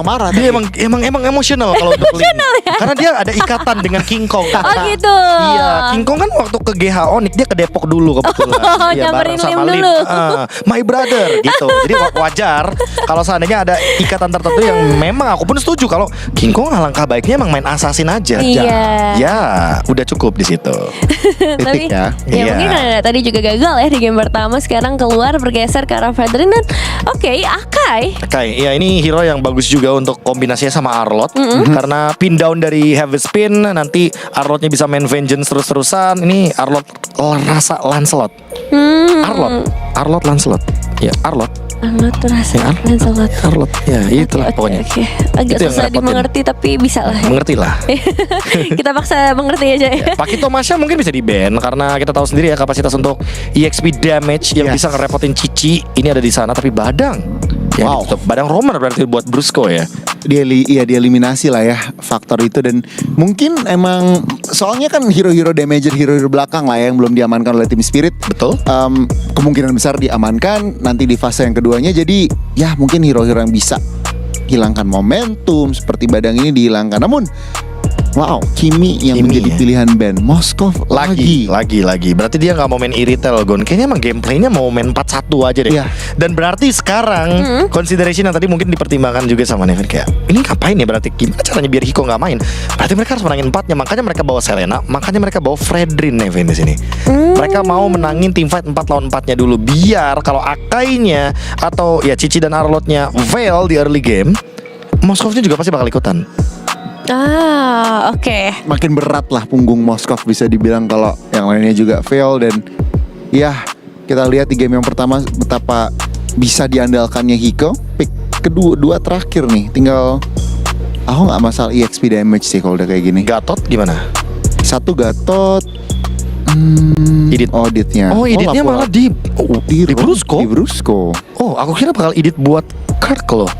marah. Dia emang emosional kalau untuk Lin. Ya? Karena dia ada ikatan dengan King Kong. Oh gitu. Iya, King Kong kan waktu ke GHO Nick dia ke Depok dulu kebetulan. Iya, Nyamperin bareng sama Lim Lim. dulu. My brother gitu. Jadi wajar kalau seandainya ada ikatan tertentu yang memang aku pun setuju kalau King Kong alangkah baiknya emang main assassin aja. Iya. Ya, udah cukup di situ. Tapi ya. ya Iya. mungkin karena tadi juga gagal ya di game pertama, sekarang keluar bergeser ke arah Fredrin dan Akai. Kai, ya ini hero yang bagus juga untuk kombinasinya sama Arlott. Karena pin down dari Heavy Spin, nanti Arlottnya bisa main Vengeance terus-terusan. Ini Arlott rasa Lancelot. Arlott Lancelot. Ya, Arlott. Arlott tuh rasa Ya, Lancelot. Arlott. Ya, itulah pokoknya. Oke. Agak Itu yang susah ngerepotin. dimengerti tapi bisa lah ya. Mengerti lah. Kita paksa mengerti aja ya. Pakito Masya mungkin bisa di-ban karena kita tahu sendiri ya kapasitas untuk EXP damage yang Yes. bisa ngerepotin Cici ini ada di sana, tapi Badang yang Wow. ditutup. Badang Romer berarti buat Brusco ya. Dieliminasi lah ya faktor itu, dan mungkin emang soalnya kan hero-hero damager, hero-hero belakang lah yang belum diamankan oleh tim Spirit. Betul. Kemungkinan besar diamankan nanti di fase yang keduanya. Jadi ya mungkin hero-hero yang bisa hilangkan momentum seperti Badang ini dihilangkan. Namun wow, Kimi yang Kimi menjadi ya. pilihan band. Moskov lagi. Lagi. Berarti dia nggak mau main Iritel, Gon. Kayaknya emang gameplaynya mau main 4-1 aja deh. Iya. Dan berarti sekarang consideration yang tadi mungkin dipertimbangkan juga sama Nevin kayak ini ngapain ya, berarti gimana caranya biar Hiko nggak main? Berarti mereka harus menangin 4-nya. Makanya mereka bawa Selena, makanya mereka bawa Fredrin, Nevin di sini. Mereka mau menangin team fight 4 lawan 4-nya dulu biar kalau Akainya atau ya Cici dan Arlott-nya fail di early game, Moskovnya juga pasti bakal ikutan. Oke. Makin berat lah punggung Moskov bisa dibilang kalau yang lainnya juga fail. Dan ya kita lihat di game yang pertama betapa bisa diandalkannya Hiko. Pick kedua terakhir nih tinggal aku nggak masalah EXP damage sih kalau udah kayak gini. Gatot gimana? Satu Gatot, Edit. auditnya. Oh, editnya malah di Brusco? Di Brusco. Oh, aku kira bakal edit buat Kirk loh.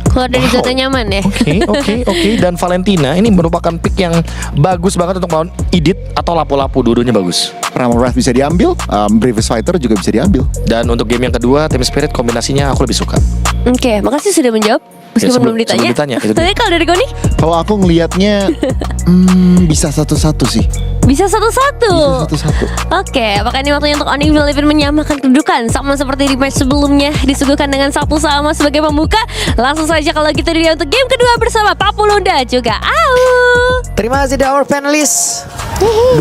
Keluar dari Wow. zona nyaman ya. Oke. Dan Valentina ini merupakan pick yang bagus banget untuk melawan Edith atau Lapu-Lapu, dua-duanya bagus. Primal Wrath bisa diambil, Bravest Fighter juga bisa diambil. Dan untuk game yang kedua, Team Spirit kombinasinya aku lebih suka. Oke, makasih sudah menjawab. Meskipun sebelum- belum ditanya. sebelum ditanya, itu dia. Tapi kalau dari Goni Kalau aku ngelihatnya bisa satu-satu sih. bisa satu-satu. Bisa satu-satu. Oke, apakah ini waktunya untuk Onyx Philippine menyamakan kedudukan sama seperti di match sebelumnya, disuguhkan dengan 1-1 sebagai pembuka? Langsung saja kalau gitu dia untuk game kedua bersama Papulunda juga Au. Terima kasih our panelists. 2-0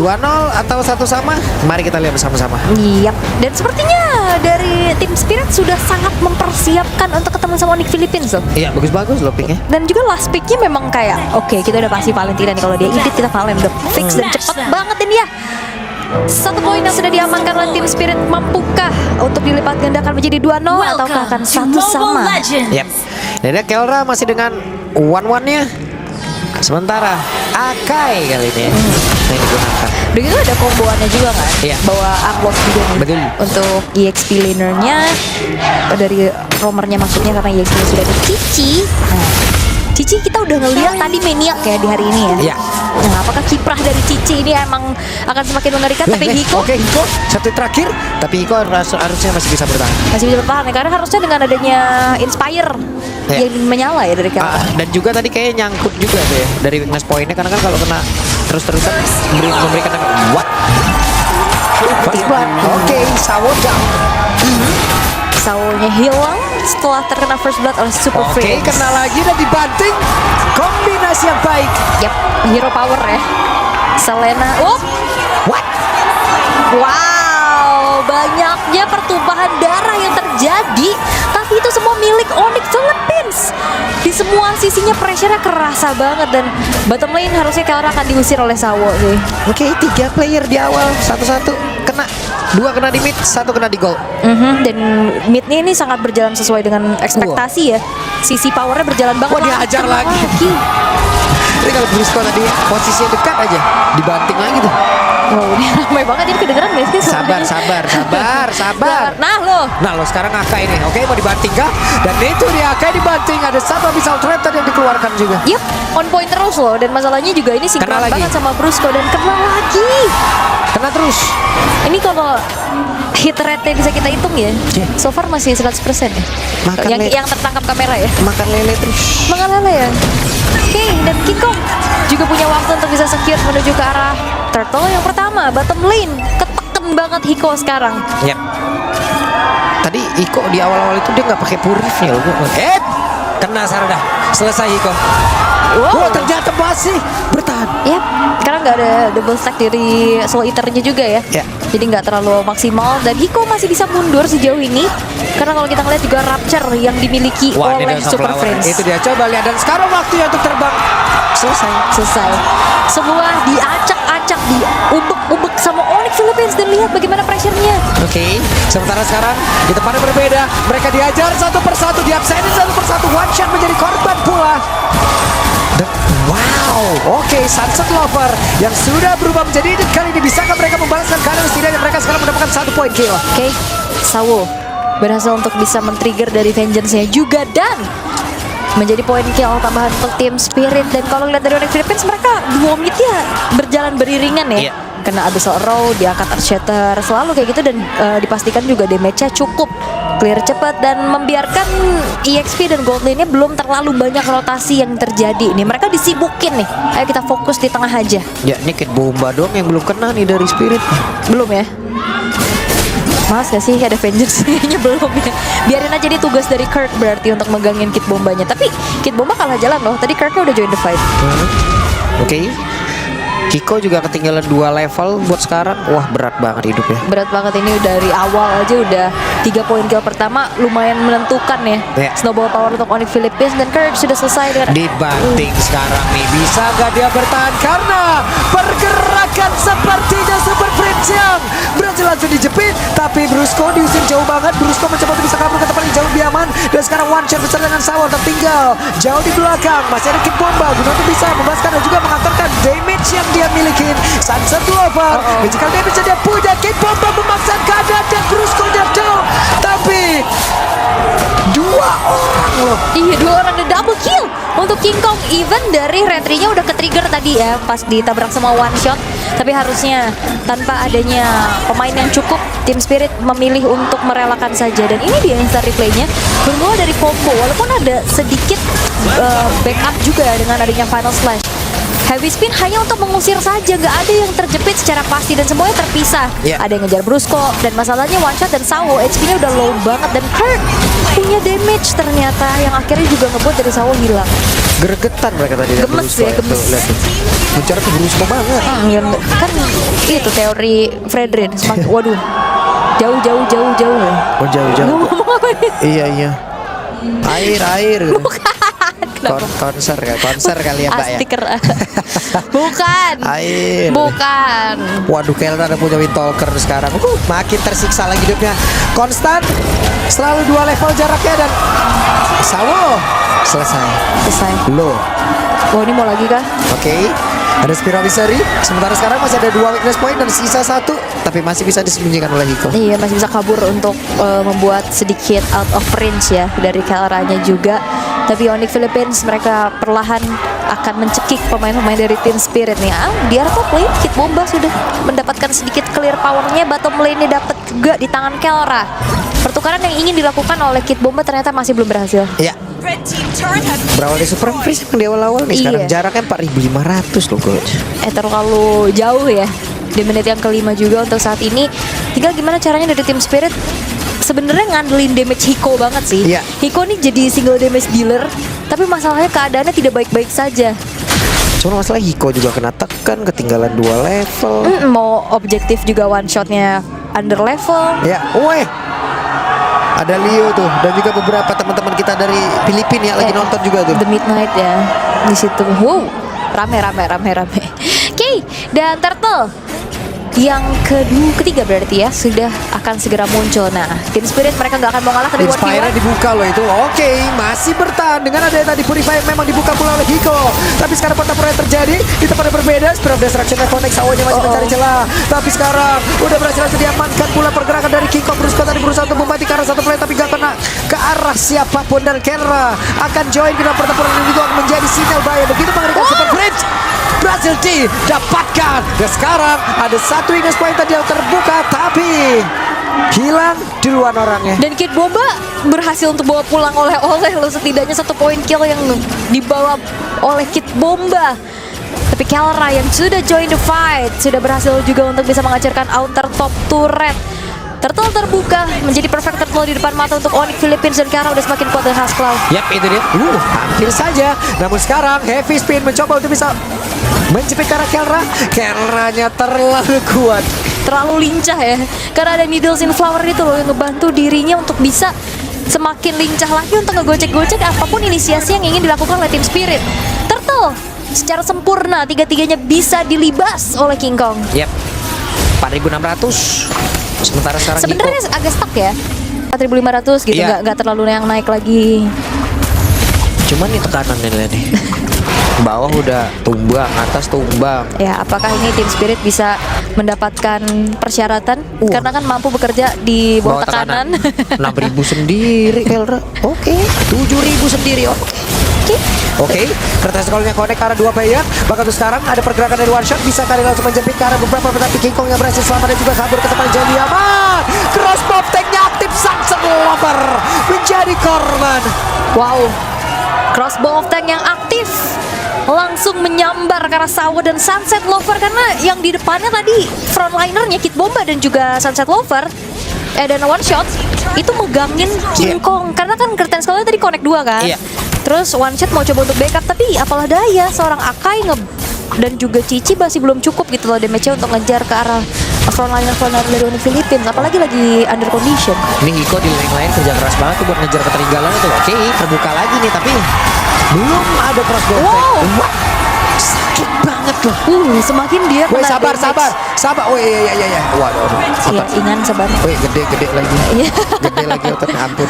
atau 1-1? Mari kita lihat bersama-sama. Iya, dan sepertinya dari tim Spirit sudah sangat mempersiapkan untuk ketemu sama Onyx Philippines loh. Iya, bagus-bagus loh picknya. Dan juga last picknya memang kayak oke, kita udah pasti Valentina nih, kalau dia edit kita Valen udah fix dan cepet banget ini ya. 1 poin yang sudah diamankan oleh tim Spirit, mampukah untuk dilipat gandakan menjadi 2-0 ataukah akan 1-1? Yap. Dan ada Kelra masih dengan 1-1-nya. Sementara Akai kali ini ya yang digunakan. Udah gitu ada komboannya juga kan? Iya. Bawa unlock juga nih. Betul. Untuk EXP lanernya dari romernya maksudnya, karena EXP sudah ada Cici. Nah, Cici kita udah ngeliat tadi maniak ya di hari ini ya. Iya. Nah, apakah kiprah dari Cici ini emang akan semakin mengerikan? Tapi Hiko Oke, Hiko satu terakhir, tapi Hiko harusnya masih bisa bertahan. masih bisa bertahan ya, karena harusnya dengan adanya Inspire Iya. yang menyala ya dari Kelvin. Dan juga tadi kayaknya nyangkut juga tuh ya dari weakness pointnya, karena kan kalau kena terus-terusan memberikan what? First blood. Oke, Sawo down. Sawonya hilang setelah terkena first blood oleh Super Oke, Friends. kena lagi dan dibanting. Kombinasi yang baik. Yap, hero power ya. Selena. What? Wow, banyaknya pertumpahan darah yang terjadi, tapi itu semua milik Onyx Philippines. Di semua sisinya pressure-nya kerasa banget, dan bottom lane harusnya Kelra akan diusir oleh Sawo sih. Oke, 3 player di awal, satu-satu kena. 2 kena di mid, 1 kena di goal. Dan midnya ini sangat berjalan sesuai dengan ekspektasi ya. Sisi powernya berjalan banget. Wah, dihajar kena lagi. Ini kalau Brusco tadi posisinya dekat aja, dibanting lagi tuh. Wow, ini ramai banget, ini kedengeran gak sih? Sabar. Nah lo sekarang Akai ini, oke mau dibanting kah? Dan itu dia Akai dibanting, ada satu abyssal trap tadi yang dikeluarkan juga. Yep, on point terus loh. Dan masalahnya juga ini sinkron Kena lagi. banget sama Brusco, dan kena lagi. Kena terus. Ini kalau hit rate bisa kita hitung ya. So far masih 100% ya. Makan Yang tertangkap kamera ya. Makan lele terus. Makan lele ya. Oke, dan King Kong juga punya waktu untuk bisa secure menuju ke arah turtle yang pertama, bottom lane. Keteken banget Hiko sekarang. Yap. Tadi Iko di awal-awal itu dia nggak pakai purifnya loh. Kena Sarada. Selesai Iko. Wow, ternyata masih bertahan. Yap, karena nggak ada double stack dari Soul Eater-nya juga ya. Ya. Jadi nggak terlalu maksimal dan Hiko masih bisa mundur sejauh ini. Karena kalau kita ngeliat juga Rapture yang dimiliki Wah, ini oleh ada Super sunflower. Friends. Itu dia, coba lihat. Dan sekarang waktunya untuk terbang. Selesai. Semua diacak-acak, diubek-ubek sama Onyx Philippines dan lihat bagaimana pressure-nya. Oke, sementara sekarang di tempat yang berbeda, mereka diajar satu persatu, diabsenin satu persatu, one shot menjadi korban pula. Dan wow, oke, Sunset Lover yang sudah berubah menjadi hidup kali ini, bisakah mereka membalaskan keadaan? Setidaknya mereka sekarang mendapatkan 1 poin kill. Oke, Sawo berhasil untuk bisa men-trigger dari vengeance-nya juga dan menjadi poin kill tambahan untuk tim Spirit. Dan kalau lihat dari Onyx Philippines, mereka duo mid-nya berjalan beriringan ya. Iya. Kena Abyssal Arrow, diangkat Earthshatter, selalu kayak gitu. Dan dipastikan juga damage-nya cukup clear cepat dan membiarkan EXP dan Gold Lane-nya belum terlalu banyak rotasi yang terjadi nih. Mereka disibukin nih. Ayo kita fokus di tengah aja. Ya, ini Kid Bomba doang yang belum kena nih dari Spirit. Belum ya? Mas gak sih ada vengeance? Kayaknya belum ya. Biarin aja dia tugas dari Kirk berarti untuk megangin Kit Bombanya. Tapi Kit Bomba kalah jalan loh. Tadi Kirknya udah join the fight. Oke. Hiko juga ketinggalan 2 level buat sekarang. Wah, berat banget hidupnya. Berat banget ini dari awal aja udah 3 poin kill pertama lumayan menentukan ya. Ya. Snowball power untuk Onyx Philippines dan Kirk sudah selesai dengan Dibanting sekarang nih. Bisa gak dia bertahan? Karena pergerakan sepertinya Super Friends yang berhasil langsung dijepit. Tapi Brusco diusir jauh banget. Brusco mencoba untuk bisa kabur ke tempat yang jauh lebih aman. Dan sekarang one shot besar dengan Sawa tertinggal jauh di belakang. Masih ada Kid Bomba guna untuk bisa membebaskan dan juga mengantarkan damage yang dia miliki. Sunset Lover Magical damage yang dia punya. Kid Bomba memaksa keadaan dan Brusco jatuh. Tapi 2 orang loh. Iya, 2 orang dan double kill untuk King Kong. Even dari retry-nya udah ke-trigger tadi ya pas ditabrak sama one shot. Tapi harusnya tanpa adanya pemain yang cukup, tim Spirit memilih untuk merelakan saja. Dan ini dia instant replay-nya bermula dari combo. Walaupun ada sedikit backup juga dengan adanya Final Slash. Heavy Spin hanya untuk mengusir saja, nggak ada yang terjepit secara pasti dan semuanya terpisah. Yeah. Ada yang ngejar Brusco dan masalahnya one shot dan Sawo HP-nya udah low banget dan Kirk punya damage ternyata yang akhirnya juga ngebuat dari Sawo hilang. Gregetan mereka tadi. Gemes ya, gemes. Lihat tuh. Bicara tuh Brusco banget. Kan itu teori Fredrin. Waduh, jauh. Oh, jauh-jauh. Ngomong apa nih? Iya. Air. Bukan. Konser kali ya, Mbak ya. Stiker. Bukan. Air. Bukan. Waduh, Kelra ada punya Wind Talker sekarang. Makin tersiksa lagi hidupnya. Konstan selalu 2 level jaraknya dan Sawo selesai. Loh. Oh, ini mau lagi kah? Oke. Ada Spiral Misery. Sementara sekarang masih ada 2 weakness point dan sisa 1, tapi masih bisa disembunyikan oleh Hiko. Iya, masih bisa kabur untuk membuat sedikit out of range ya dari Kelra-nya juga. Tapi Onyx Philippines mereka perlahan akan mencekik pemain-pemain dari tim Spirit nih. Biar top lane Kid Bomba sudah mendapatkan sedikit clear powernya, bottom lane-nya dapat juga di tangan Kelra. Pertukaran yang ingin dilakukan oleh Kid Bomba ternyata masih belum berhasil. Iya. Berawal dari Super Freeze yang di awal-awal nih. Sekarang Iya. jaraknya 4.500 loh, coach. Terlalu jauh ya. Di menit yang kelima juga untuk saat ini. Tinggal gimana caranya dari tim Spirit sebenarnya ngandelin damage Hiko banget sih. Iya. Hiko nih jadi single damage dealer, tapi masalahnya keadaannya tidak baik-baik saja. Cuma masalah Hiko juga kena tekan, ketinggalan 2 level. Mau objektif juga one shotnya under level. Ya, ada Leo tuh dan juga beberapa teman-teman kita dari Filipina yang lagi nonton juga tuh. The Midnight ya di situ. Wow, rame. Oke, dan Turtle yang ketiga berarti ya sudah akan segera muncul. Nah, tim Spirit mereka nggak akan mau kalah tapi Inspire dibuka loh itu. Oke, masih bertahan dengan ada tadi Purify yang memang dibuka pula oleh Hiko. Tapi sekarang pertempuran yang terjadi di tempat yang berbeda. Spirit of Destruction Connect Sawanya masih mencari celah. Tapi sekarang udah berhasil diamankan pula pergerakan dari King Kong. Brusco tadi berusaha untuk membanting ke arah satu play tapi gak kena ke arah siapapun dan Kelra akan join ke dalam pertempuran ini. Itu akan menjadi sinyal bahaya. Begitu mengerikan Super Bridge berhasil didapatkan. Dan sekarang ada satu weakness point tadi yang terbuka, tapi hilang duluan orangnya. Dan Kid Bomba berhasil untuk bawa pulang oleh-oleh loh, setidaknya 1 poin kill yang dibawa oleh Kid Bomba. Tapi Kelra yang sudah join the fight sudah berhasil juga untuk bisa menghancurkan outer top turret. Turtle terbuka menjadi perfect turtle di depan mata untuk Onyx Philippines, dan Kelra udah semakin kuat dengan Haskell. Yap, itu dia. Hampir saja. Namun sekarang Heavy Spin mencoba untuk bisa menjepit ke arah Kelra. Kelranya terlalu kuat. Terlalu lincah ya, karena ada Needles in Flower itu loh yang ngebantu dirinya untuk bisa semakin lincah lagi untuk ngegocek-gocek apapun inisiasi yang ingin dilakukan oleh Team Spirit. Turtle secara sempurna tiga-tiganya bisa dilibas oleh King Kong. Yap, 4.600. Sementara sekarang Sebenarnya agak stuck ya, 4.500 gitu, Iya. nggak terlalu yang naik lagi. Cuman itu kanan nih. Bawah udah tumbang, atas tumbang. Ya, apakah ini Team Spirit bisa mendapatkan persyaratan? Karena kan mampu bekerja di bawah tekanan. 6.000 sendiri Kelra. Oke, 7.000 sendiri. Oke, kertas sekolahnya connect ke arah 2 player. Bahkan tuh sekarang ada pergerakan dari one shot, bisa kali langsung menjepit ke arah beberapa, tetapi King Kong yang berhasil selamat dan juga kabur ke tempat Jelly aman. Crossbow tank-nya aktif, Sunset Lover menjadi korban. Wow, crossbow of tank yang aktif langsung menyambar ke arah Sawo dan Sunset Lover, karena yang di depannya tadi frontlinernya Kid Bomba dan juga Sunset Lover dan one shot itu megangin King Kong, karena kan curtain scroll tadi connect 2 kan. Iya. Terus one shot mau coba untuk backup, tapi apalah daya seorang Akai dan juga Cici masih belum cukup gitu loh damage-nya untuk ngejar ke arah frontliner dari Onyx Philippines, apalagi lagi under condition. Ini Hiko di lane lain kerja keras banget tuh buat ngejar ketertinggalan itu. Oke, terbuka lagi nih, tapi belum ada crossbow tank. Wow. Wah, sakit banget loh. Semakin dia Woi, kena sabar. Oh iya. Waduh. Iya, ingat sabar. Woi, gede lagi. Iya. Gede lagi ototnya, ampun.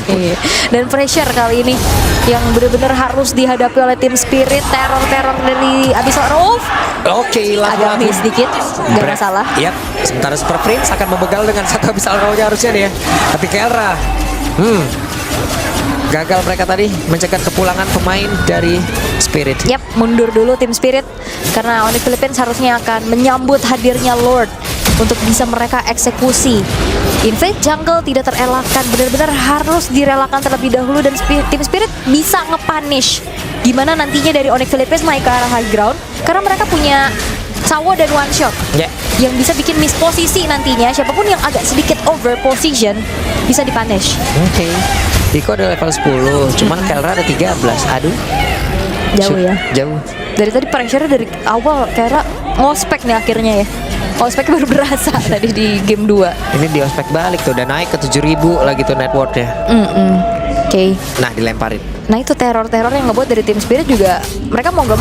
Iya. Dan pressure kali ini yang benar-benar harus dihadapi oleh Team Spirit. Teror dari Abyssal Roof. Oke, Agak miss sedikit, gak masalah. Yap, sementara Super Prince akan membegal dengan 1 Abyssal Row-nya harusnya nih ya. Tapi Kelra gagal mereka tadi mencegat kepulangan pemain dari Spirit. Yap, mundur dulu Team Spirit karena Onyx Philippines harusnya akan menyambut hadirnya Lord untuk bisa mereka eksekusi. Invade jungle tidak terelakkan, benar-benar harus direlakan terlebih dahulu, dan Team Spirit bisa nge-punish gimana nantinya dari Onyx Philippines naik ke arah high ground, karena mereka punya Sawo dan one shot yang bisa bikin miss posisi nantinya. Siapapun yang agak sedikit over position bisa dipunish. Oke. Hiko ada level 10, cuman Kelra ada 13. Aduh. Jauh ya. Jauh. Dari tadi pressure dari awal karena ngospek nih akhirnya ya. Ospek baru berasa tadi di game 2. Ini di ospek balik tuh, udah naik ke 7.000 lagi tuh net worth-nya. Oke. Nah, dilemparin. Nah itu teror-teror yang ngebuat dari Team Spirit juga, mereka mau gak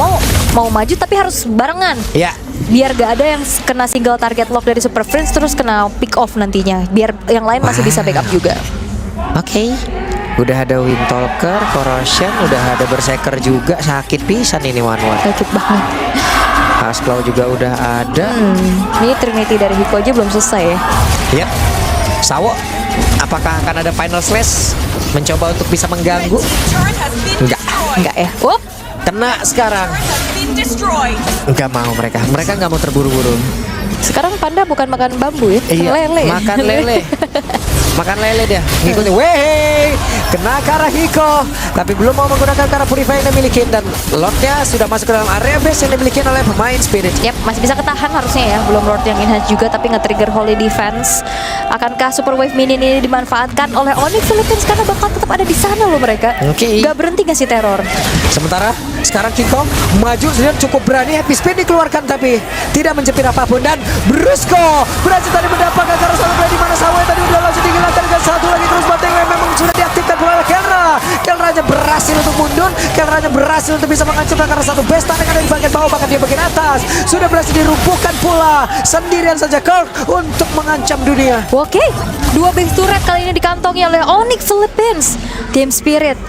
mau maju tapi harus barengan. Ya. Biar gak ada yang kena single target lock dari Super Friends terus kena pick off nantinya. Biar yang lain masih bisa backup juga. Oke. Udah ada Windtalker, Corrosion, udah ada Berserker juga. Sakit pisan ini one-one. Sakit banget. Haskell juga udah ada. Ini Trinity dari Hiko aja belum selesai ya. Yap. Sawo, apakah akan ada final slash? Mencoba untuk bisa mengganggu? Enggak ya. Wop. Kena sekarang. Enggak mau mereka. Mereka nggak mau terburu-buru. Sekarang panda bukan makan bambu ya, lele. Makan lele. Makan lele dia. Ngikutin. Weh, kena ke arah Hiko, tapi belum mau menggunakan cara Purify yang dimiliki, dan Lordnya sudah masuk ke dalam area base yang dimiliki oleh pemain Spirit. Yap, masih bisa ketahan harusnya ya. Belum Lord yang enhance juga, tapi nge-trigger Holy Defense. Akankah Super Wave Minion ini dimanfaatkan oleh Onyx Philippines, karena bakal tetap ada di sana loh mereka. Oke. Gak berhenti ngasih teror. Sementara sekarang King Kong maju dan cukup berani. Happy Spin dikeluarkan tapi tidak menjepit apapun, dan Brusco berhasil tadi mendapatkan karena satu berani mana Sawo tadi udah langsung digelarkan dengan satu lagi terus batang yang memang sudah diaktifkan oleh Kelra. Kelranya berhasil untuk mundur, Kelranya berhasil untuk bisa menghancurkan karena satu base tank yang ada di bagian bawah, bahkan di bagian atas sudah berhasil dirumpuhkan pula. Sendirian saja Kirk untuk mengancam dunia. Oke, 2 base turret kali ini dikantongi oleh Onyx Philippines. Team Spirit,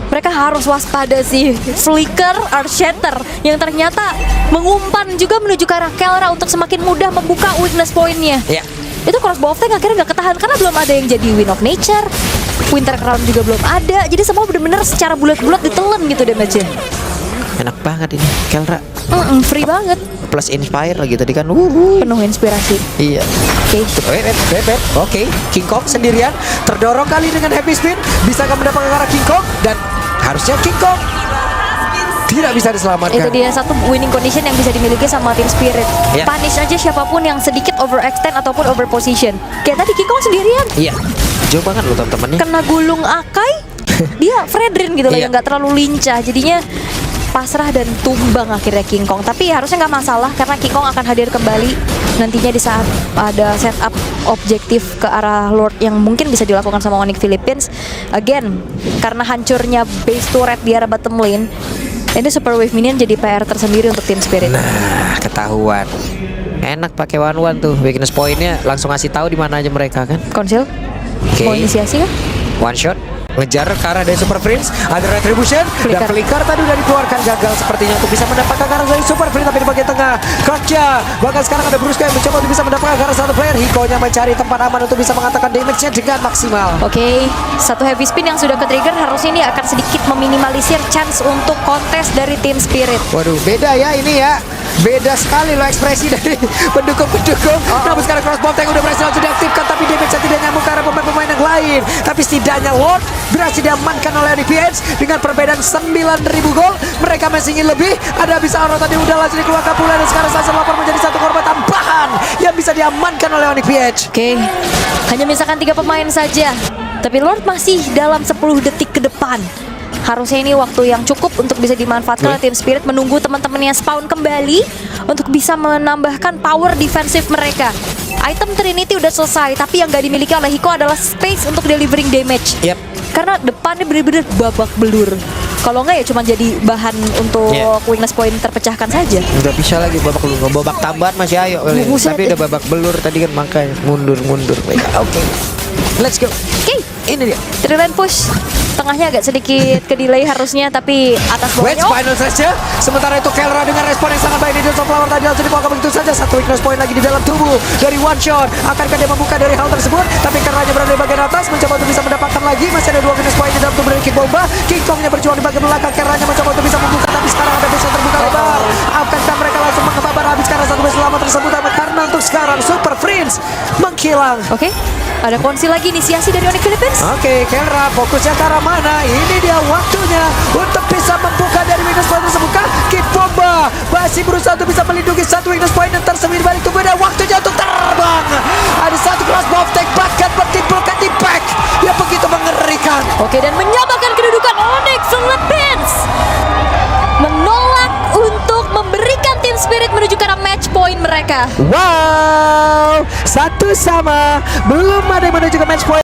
mereka harus waspada sih. Flicker, Earthshatter yang ternyata mengumpan juga menuju ke arah Kelra untuk semakin mudah membuka weakness point-nya. Ya. Itu crossbow of tank akhirnya gak ketahan karena belum ada yang jadi Wind of Nature. Winter Crown juga belum ada. Jadi semua benar-benar secara bulat-bulat ditelan gitu damage-nya. Enak banget ini Kelra. Free banget, Plus Inspire lagi tadi kan. penuh inspirasi. Iya. Oke. Wait. Oke, King Kong sendirian terdorong kali dengan heavy spin. Bisakah mendapatkan arah King Kong? Dan harusnya King Kong tidak bisa diselamatkan. Itu dia satu winning condition yang bisa dimiliki sama Team Spirit. Ya. Punish aja siapapun yang sedikit overextend ataupun overposition. Kayak tadi King Kong sendirian Iya. Jauh banget loh teman-teman nih. kena gulung Akai, dia Fredrin gitu loh, Iya. yang nggak terlalu lincah. Jadinya pasrah dan tumbang akhirnya King Kong. Tapi harusnya nggak masalah karena King Kong akan hadir kembali nantinya di saat ada setup objektif ke arah Lord yang mungkin bisa dilakukan sama Onyx Philippines. Again, karena hancurnya base turret di arah bottom lane, ini Super Wave Minion jadi PR tersendiri untuk Team Spirit. Nah, ketahuan. Enak pakai one tuh. Weakness point-nya langsung ngasih tahu di mana aja mereka kan. Konsil, Oke. mau inisiasi kan? One shot ngejar ke arah dari Super Prince, ada Retribution dan Flicker. Flicker tadi udah dikeluarkan, gagal sepertinya untuk bisa mendapatkan ke arah dari Super Prince, tapi di bagian tengah Kokja, bahkan sekarang ada Brusco yang mencoba untuk bisa mendapatkan ke arah satu player. Hiko-nya mencari tempat aman untuk bisa mengatakan damage-nya dengan maksimal. Oke, satu heavy spin yang sudah ke-trigger harusnya ini akan sedikit meminimalisir chance untuk kontes dari Team Spirit. Waduh, beda ya ini ya. Beda sekali loh ekspresi dari pendukung-pendukung. Namun sekarang crossbow tank udah berhasil langsung diaktifkan, tapi damage-nya tidak nyambung ke arah pemain-pemain yang lain. Tapi setidaknya Lord berhasil diamankan oleh OnyxPH dengan perbedaan 9.000 gol. Mereka masih ingin lebih. Ada bisa Aura tadi udah langsung dikeluarkan pula, dan sekarang Sasa lapor menjadi satu korban tambahan yang bisa diamankan oleh OnyxPH. Oke, hanya misalkan 3 pemain saja. Tapi Lord masih dalam 10 detik ke depan. Harusnya ini waktu yang cukup untuk bisa dimanfaatkan oleh Team Spirit, menunggu teman-temannya spawn kembali untuk bisa menambahkan power defensif mereka. Item Trinity udah selesai, tapi yang gak dimiliki oleh Hiko adalah space untuk delivering damage. Yep. Karena depannya bener-bener babak belur. Kalau nggak ya cuma jadi bahan untuk Yeah. weakness point terpecahkan saja. Udah bisa lagi babak belur, babak tambahan masih ayo kali. Buset. Tapi udah babak belur tadi kan, makanya mundur. Oke. Let's go. Oke, Ini dia. Trilen push. Tengahnya agak sedikit ke delay harusnya, tapi atas Wedge bawahnya. final saja. Sementara itu Kelra dengan respon yang sangat baik di Dance of Flower tadi langsung dipotong begitu saja. Satu weakness point lagi di dalam tubuh dari one shot. Akankah dia membuka dari hal tersebut? Tapi Kelranya berada di bagian atas, mencoba untuk bisa mendapatkan lagi. Masih ada 2 weakness point di dalam tubuh dari King Bomba. King Kongnya berjuang di bagian belakang. Kelranya mencoba untuk bisa membuka, tapi sekarang ada base yang terbuka lebar. Akankah mereka langsung mengebabar habis karena satu base lama tersebut? Karena untuk sekarang Super Prince menghilang. Oke, ada konsil lagi inisiasi dari Onyx Philippines. Oke, Kelra fokusnya ke arah mana? Ini dia waktunya untuk bisa membuka dari weakness point tersebut. King Bomba masih berusaha untuk bisa melindungi satu weakness point dan tersembunyi di balik tubuh, dan waktunya untuk terbang. Ada satu crossbow tank bahkan bertimbulkan impact yang begitu mengerikan. Oke, dan menyamakan kedudukan Onyx Philippines. Menolak untuk memberikan Team Spirit menuju ke arah match point mereka. Wow, satu sama, belum ada yang menuju ke match point.